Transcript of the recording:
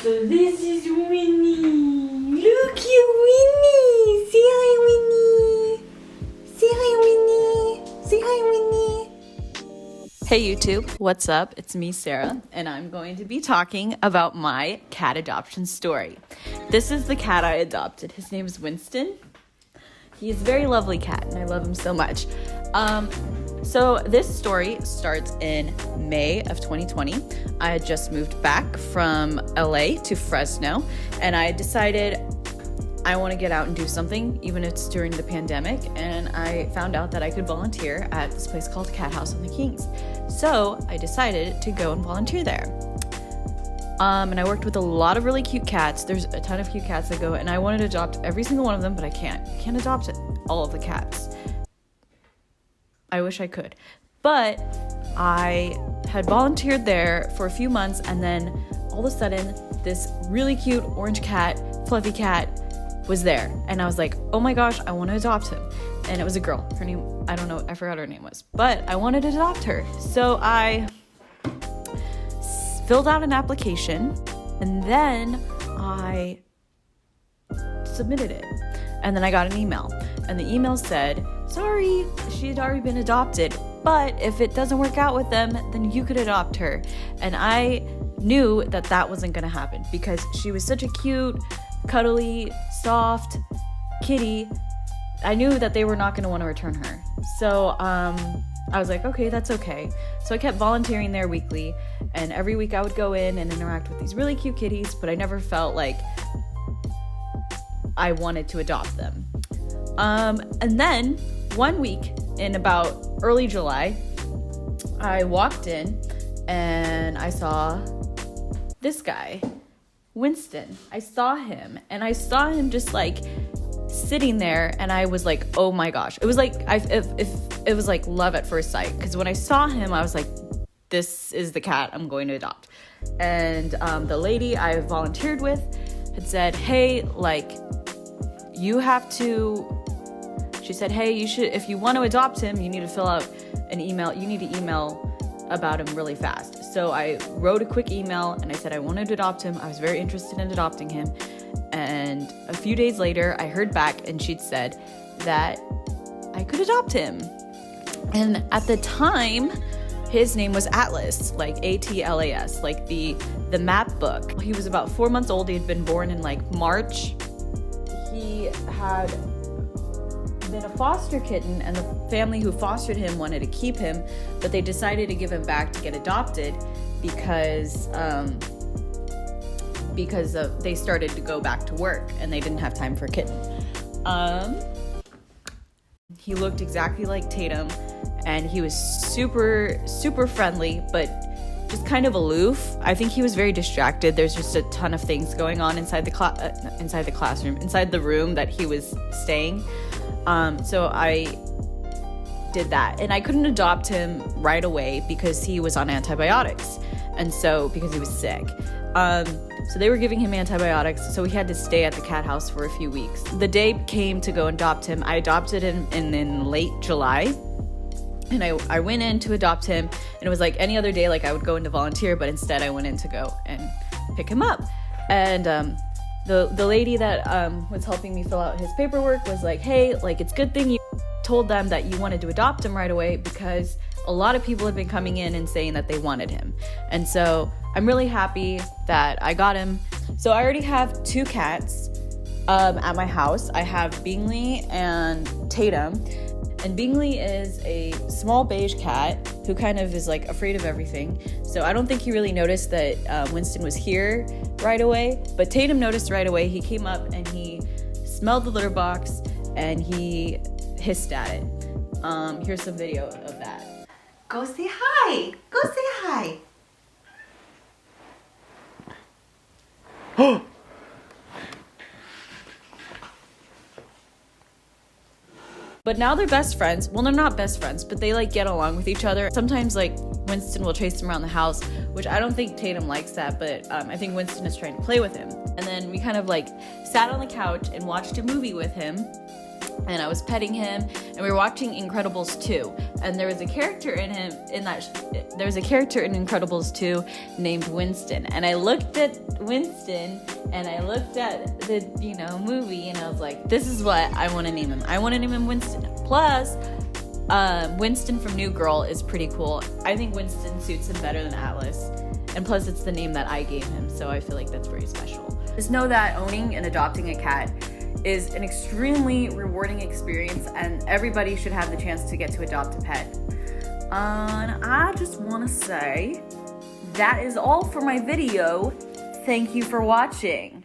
So this is Winnie. Look at Winnie. Say hi, Winnie. Say hi, Winnie. Say hi, Winnie. Hey YouTube, what's up? It's me, Sarah, and I'm going to be talking about my cat adoption story. This is the cat I adopted. His name is Winston. He's a very lovely cat, and I love him so much. So this story starts in May of 2020. I had just moved back from LA to Fresno, and I decided I want to get out and do something, even if it's during the pandemic, and I found out that I could volunteer at this place called Cat House on the Kings. So I decided to go and volunteer there. And I worked with a lot of really cute cats. There's a ton of cute cats that go, and I wanted to adopt every single one of them, but I can't. I can't adopt all of the cats. I wish I could. But I had volunteered there for a few months, and then all of a sudden, this really cute orange cat, fluffy cat, was there. And I was like, oh my gosh, I want to adopt him. And it was a girl. Her name, I don't know, I forgot her name was. But I wanted to adopt her. So I filled out an application, and then I submitted it. And then I got an email. And the email said, sorry, she had already been adopted, but if it doesn't work out with them, then you could adopt her. And I knew that that wasn't going to happen because she was such a cute, cuddly, soft kitty. I knew that they were not going to want to return her. So I was like, okay, that's okay. So I kept volunteering there weekly, and every week I would go in and interact with these really cute kitties, but I never felt like I wanted to adopt them. And then one week in about early July, I walked in and I saw this guy, Winston. I saw him, and I saw him just like sitting there, and I was like, oh my gosh. It was like it was like love at first sight, because when I saw him, I was like, this is the cat I'm going to adopt. And the lady I volunteered with had said, hey, like, you have to, she said, hey, you should, if you want to adopt him, you need to fill out an email. You need to email about him really fast. So I wrote a quick email, and I said I wanted to adopt him. I was very interested in adopting him. And a few days later, I heard back, and she'd said that I could adopt him. And at the time, his name was Atlas, like Atlas, like the map book. He was about 4 months old. He had been born in like March. He had been a foster kitten, and the family who fostered him wanted to keep him, but they decided to give him back to get adopted because they started to go back to work and they didn't have time for a kitten. He looked exactly like Tatum, and he was super, super friendly, but just kind of aloof. I think he was very distracted. There's just a ton of things going on inside the room that he was staying. So I did that, and I couldn't adopt him right away because he was on antibiotics, and so because he was sick. So they were giving him antibiotics, so he had to stay at the cat house for a few weeks. The day came to go adopt him. I adopted him in late July, and I went in to adopt him, and it was like any other day, like I would go in to volunteer, but instead I went in to go and pick him up. And the lady that was helping me fill out his paperwork was like, hey, like, it's a good thing you told them that you wanted to adopt him right away, because a lot of people have been coming in and saying that they wanted him. And so I'm really happy that I got him. So I already have 2 cats at my house. I have Bingley and Tatum. And Bingley is a small beige cat who kind of is like afraid of everything. So I don't think he really noticed that Winston was here right away. But Tatum noticed right away. He came up and he smelled the litter box and he hissed at it. Here's some video of that. Go say hi. Go say hi. But now they're best friends. Well, they're not best friends, but they like get along with each other. Sometimes like Winston will chase him around the house, which I don't think Tatum likes that, but I think Winston is trying to play with him. And then we kind of like sat on the couch and watched a movie with him. and I was petting him, and we were watching Incredibles 2, and there was a character in Incredibles 2 named Winston, and I looked at Winston, and I looked at the, movie, and I was like, this is what I want to name him. I want to name him Winston. Plus, Winston from New Girl is pretty cool. I think Winston suits him better than Atlas, and plus it's the name that I gave him, so I feel like that's very special. Just know that owning and adopting a cat is an extremely rewarding experience, and everybody should have the chance to get to adopt a pet. And I just want to say that is all for my video. Thank you for watching.